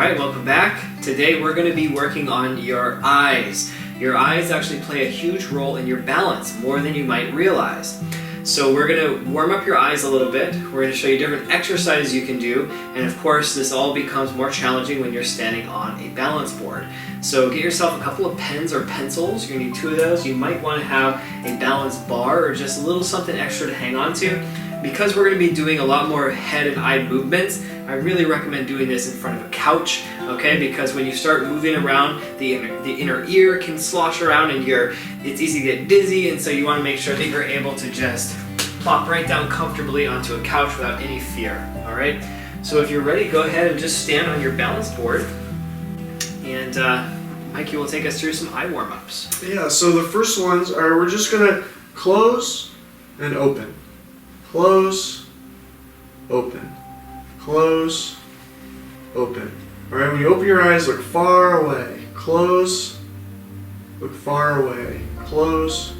Alright, welcome back. Today we're going to be working on your eyes. Your eyes actually play a huge role in your balance, more than you might realize. So we're going to warm up your eyes a little bit. We're going to show you different exercises you can do, and of course this all becomes more challenging when you're standing on a balance board. So get yourself a couple of pens or pencils. You're going to need 2 of those. You might want to have a balance bar or just a little something extra to hang on to. Because we're going to be doing a lot more head and eye movements, I really recommend doing this in front of a couch, okay? Because when you start moving around, the inner ear can slosh around and it's easy to get dizzy, and so you want to make sure that you're able to just plop right down comfortably onto a couch without any fear, all right? So if you're ready, go ahead and just stand on your balance board, and Mikey will take us through some eye warm-ups. Yeah, so the first ones are, we're just going to close and open. Close, open, close, open. All right, when you open your eyes, look far away. Close, look far away. Close,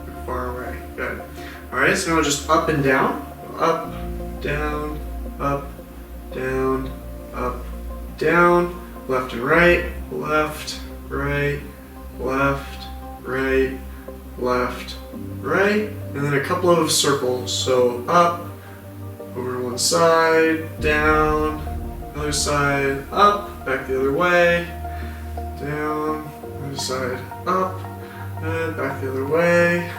look far away. Good. All right, so now just up and down. Up, down, up, down, up, down. Left and right, left, right, left, right, left, right, and then a couple of circles. So up, over to one side, down, other side, up, back the other way, down, other side, up, and back the other way.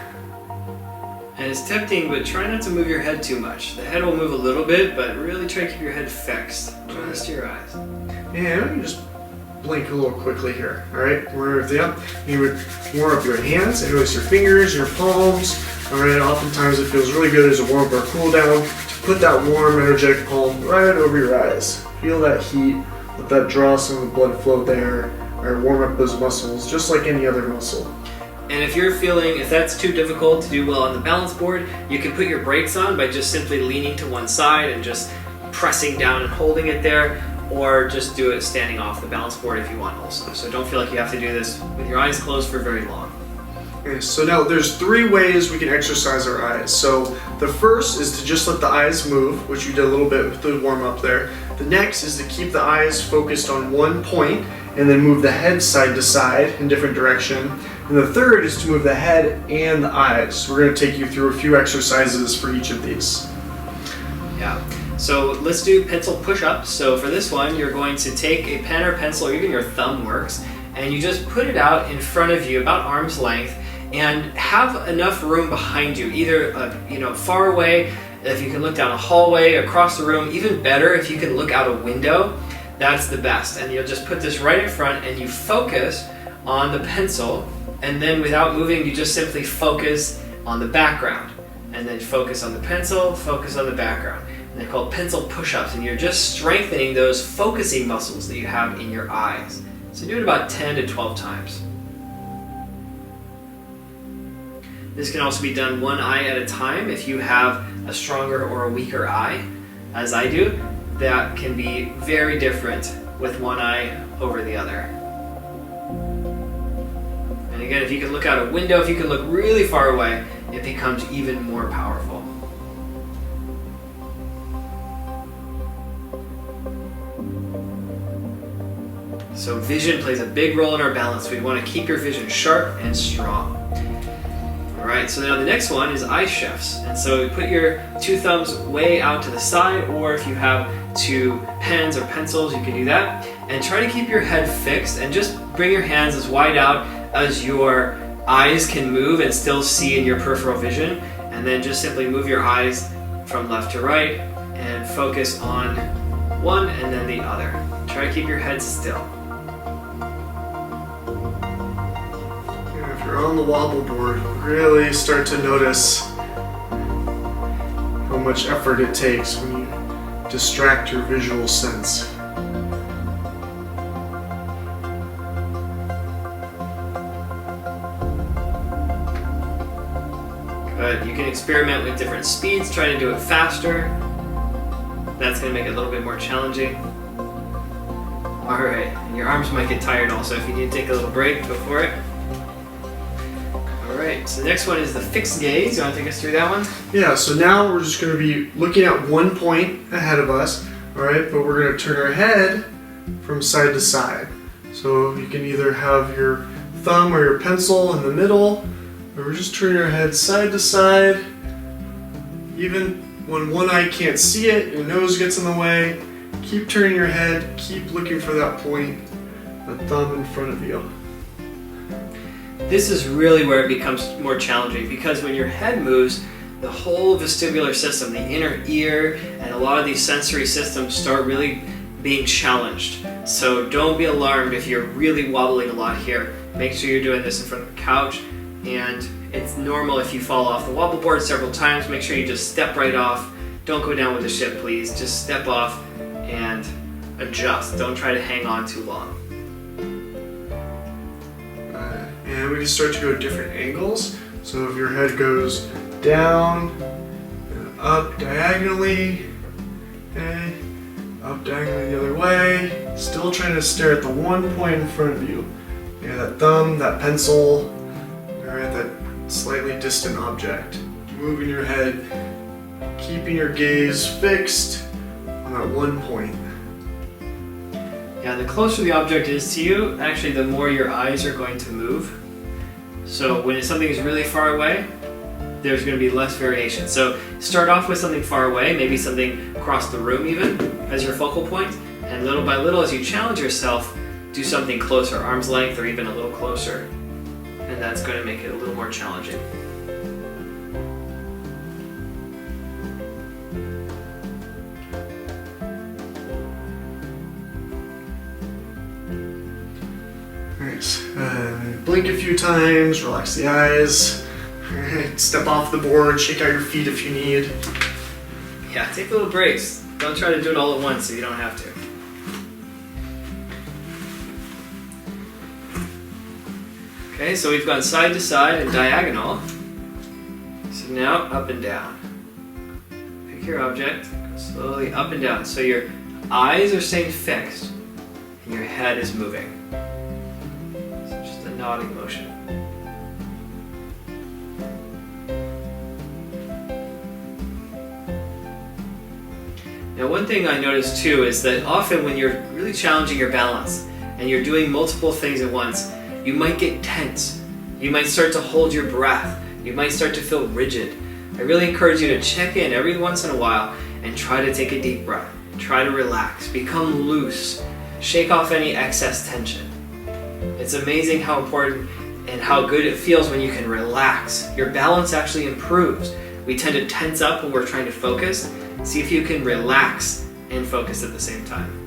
And it's tempting, but try not to move your head too much. The head will move a little bit, but really try to keep your head fixed. Just your eyes. And you just blink a little quickly here, all right? Warm everything up. You would warm up your hands, and notice your fingers, your palms, all right? Oftentimes it feels really good as a warm up or cool down to put that warm, energetic palm right over your eyes. Feel that heat, let that draw some of the blood flow there, all right? Warm up those muscles, just like any other muscle. And if that's too difficult to do well on the balance board, you can put your brakes on by just simply leaning to one side and just pressing down and holding it there, or just do it standing off the balance board if you want also. So don't feel like you have to do this with your eyes closed for very long. Okay, so now there's 3 ways we can exercise our eyes. So the first is to just let the eyes move, which you did a little bit with the warm up there. The next is to keep the eyes focused on one point and then move the head side to side in different direction. And the third is to move the head and the eyes. So we're going to take you through a few exercises for each of these. Yeah. So let's do pencil push-ups. So for this one, you're going to take a pen or pencil, or even your thumb works, and you just put it out in front of you about arm's length, and have enough room behind you, either far away, if you can look down a hallway, across the room. Even better if you can look out a window, that's the best. And you'll just put this right in front, and you focus on the pencil, and then without moving, you just simply focus on the background, and then focus on the pencil, focus on the background. And they're called pencil push-ups, and you're just strengthening those focusing muscles that you have in your eyes. So do it about 10 to 12 times. This can also be done one eye at a time. If you have a stronger or a weaker eye, as I do, that can be very different with one eye over the other. And again, if you can look out a window, if you can look really far away, it becomes even more powerful. So vision plays a big role in our balance. We want to keep your vision sharp and strong. Alright, so now the next one is eye shifts. And so put your 2 thumbs way out to the side, or if you have 2 pens or pencils, you can do that. And try to keep your head fixed, and just bring your hands as wide out as your eyes can move and still see in your peripheral vision. And then just simply move your eyes from left to right and focus on one and then the other. Try to keep your head still. If you're on the wobble board, really start to notice how much effort it takes when you distract your visual sense. Good. You can experiment with different speeds, try to do it faster. That's going to make it a little bit more challenging. Alright, and your arms might get tired also if you need to take a little break before it. Alright, so the next one is the fixed gaze. You want to take us through that one? Yeah, so now we're just going to be looking at one point ahead of us, all right? But we're going to turn our head from side to side. So you can either have your thumb or your pencil in the middle, or just turn your head side to side. Even when one eye can't see it, your nose gets in the way, keep turning your head, keep looking for that point, the thumb in front of you. This is really where it becomes more challenging, because when your head moves, the whole vestibular system, the inner ear, and a lot of these sensory systems start really being challenged. So don't be alarmed if you're really wobbling a lot here. Make sure you're doing this in front of the couch, and it's normal if you fall off the wobble board several times. Make sure you just step right off. Don't go down with the ship, please. Just step off and adjust. Don't try to hang on too long. And we can start to go at different angles. So if your head goes down, and up diagonally, okay, up diagonally the other way, still trying to stare at the one point in front of you. Okay, that thumb, that pencil, alright, that slightly distant object. Moving your head, keeping your gaze fixed on that one point. Yeah, the closer the object is to you, actually the more your eyes are going to move. So when something is really far away, there's going to be less variation. So start off with something far away, maybe something across the room even, as your focal point, and little by little as you challenge yourself, do something closer, arm's length or even a little closer. And that's going to make it a little more challenging. Nice. Blink a few times, relax the eyes. Alright, step off the board, shake out your feet if you need. Yeah, take little breaks. Don't try to do it all at once so you don't have to. Okay, so we've gone side to side and diagonal. So now up and down. Pick your object, go slowly up and down. So your eyes are staying fixed and your head is moving. So just a nodding motion. Now one thing I noticed too is that often when you're really challenging your balance and you're doing multiple things at once, you might get tense. You might start to hold your breath. You might start to feel rigid. I really encourage you to check in every once in a while and try to take a deep breath. Try to relax, become loose, shake off any excess tension. It's amazing how important and how good it feels when you can relax. Your balance actually improves. We tend to tense up when we're trying to focus. See if you can relax and focus at the same time.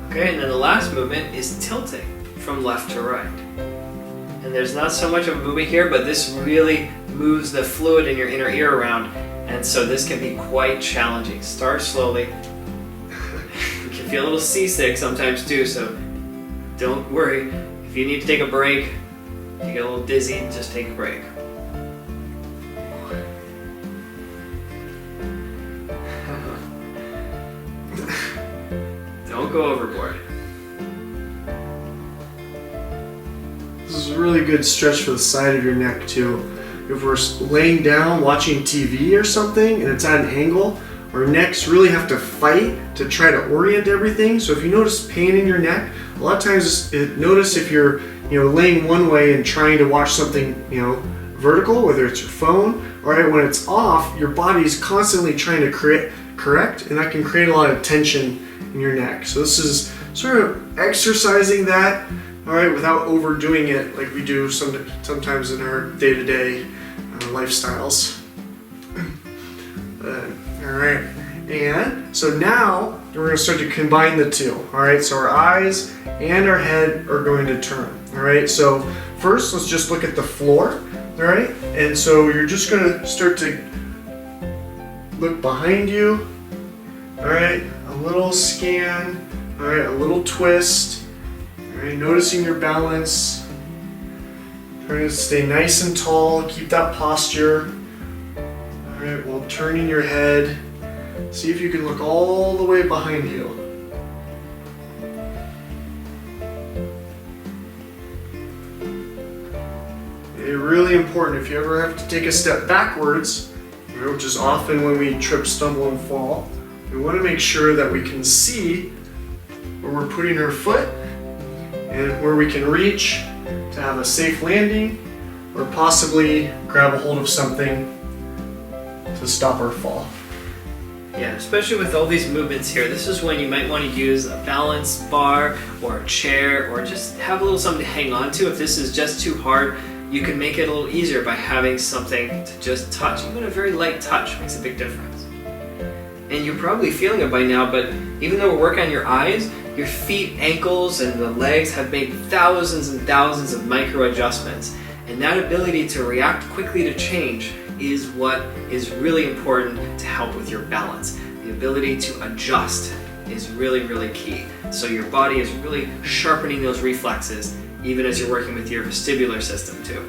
Okay, and then the last movement is tilting from left to right. And there's not so much of a movement here, but this really moves the fluid in your inner ear around, and so this can be quite challenging. Start slowly. You can feel a little seasick sometimes too, so don't worry. If you need to take a break, if you get a little dizzy, just take a break. Don't go overboard. This is a really good stretch for the side of your neck too. If we're laying down watching TV or something and it's at an angle, our necks really have to fight to try to orient everything. So if you notice pain in your neck, a lot of times notice if you're laying one way and trying to watch something vertical, whether it's your phone, all right, when it's off, your body's constantly trying to correct, and that can create a lot of tension in your neck. So this is sort of exercising that, all right, without overdoing it like we do sometimes in our day-to-day lifestyles. All right, and so now we're going to start to combine the two. All right, so our eyes and our head are going to turn. All right, so first let's just look at the floor. All right, and so you're just going to start to look behind you. All right, a little scan. All right, a little twist. All right, noticing your balance. Trying to stay nice and tall. Keep that posture. All right, while turning your head. See if you can look all the way behind you. It's really important if you ever have to take a step backwards, which is often when we trip, stumble, and fall. We want to make sure that we can see where we're putting our foot and where we can reach to have a safe landing or possibly grab a hold of something to stop our fall. Yeah, especially with all these movements here, this is when you might want to use a balance bar or a chair or just have a little something to hang on to. If this is just too hard, you can make it a little easier by having something to just touch. Even a very light touch makes a big difference. And you're probably feeling it by now, but even though we're working on your eyes, your feet, ankles, and the legs have made thousands and thousands of micro adjustments. And that ability to react quickly to change is what is really important to help with your balance. The ability to adjust is really, really key. So your body is really sharpening those reflexes even as you're working with your vestibular system too.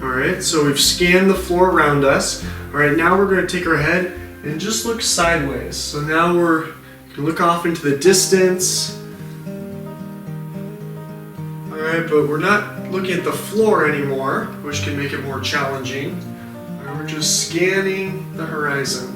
All right, so we've scanned the floor around us. All right, now we're going to take our head and just look sideways. So now we're going to look off into the distance. All right, but we're not looking at the floor anymore, which can make it more challenging. All right, we're just scanning the horizon.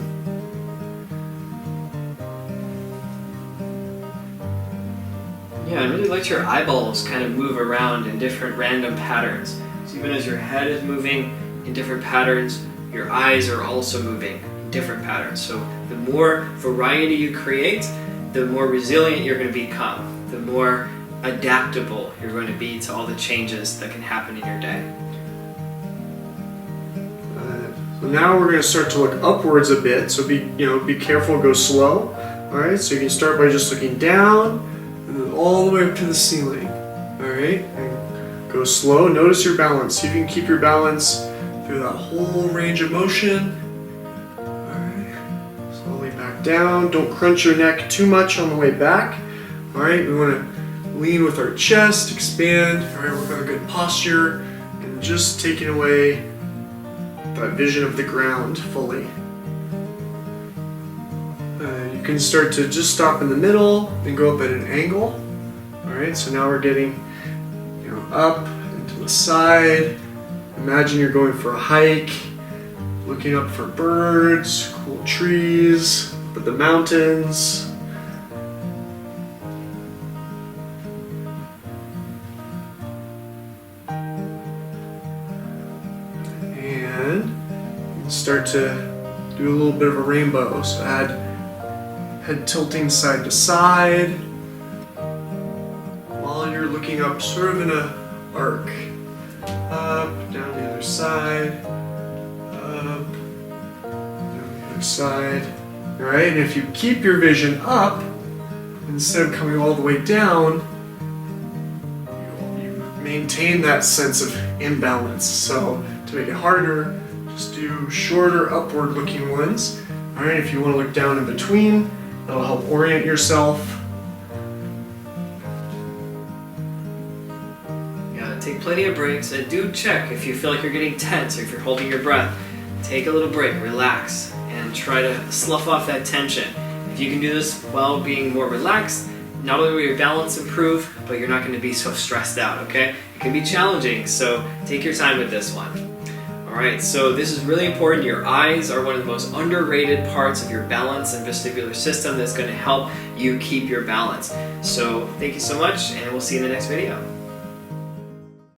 Yeah, I really let your eyeballs kind of move around in different random patterns. So even as your head is moving in different patterns, your eyes are also moving in different patterns. So the more variety you create, the more resilient you're going to become, the more adaptable you're going to be to all the changes that can happen in your day. So now we're going to start to look upwards a bit. So be careful, go slow. All right, so you can start by just looking down and then all the way up to the ceiling. All right, and go slow. Notice your balance. See if you can keep your balance through that whole range of motion. All right, slowly back down. Don't crunch your neck too much on the way back. All right, we want to lean with our chest, expand. All right, work on a good posture, and just taking away that vision of the ground fully. You can start to just stop in the middle and go up at an angle. All right, so now we're getting up and to the side. Imagine you're going for a hike, looking up for birds, cool trees, up at the mountains. And start to do a little bit of a rainbow. So add head tilting side to side while you're looking up sort of in a arc. Up, down the other side, up, down the other side. Alright, and if you keep your vision up, instead of coming all the way down, you maintain that sense of imbalance. So to make it harder, just do shorter upward looking ones. Alright, if you want to look down in between, that'll help orient yourself. Yeah, take plenty of breaks and do check if you feel like you're getting tense or if you're holding your breath. Take a little break, relax, and try to slough off that tension. If you can do this while being more relaxed, not only will your balance improve, but you're not going to be so stressed out, okay? It can be challenging, so take your time with this one. Alright, so this is really important. Your eyes are one of the most underrated parts of your balance and vestibular system that's going to help you keep your balance. So thank you so much, and we'll see you in the next video.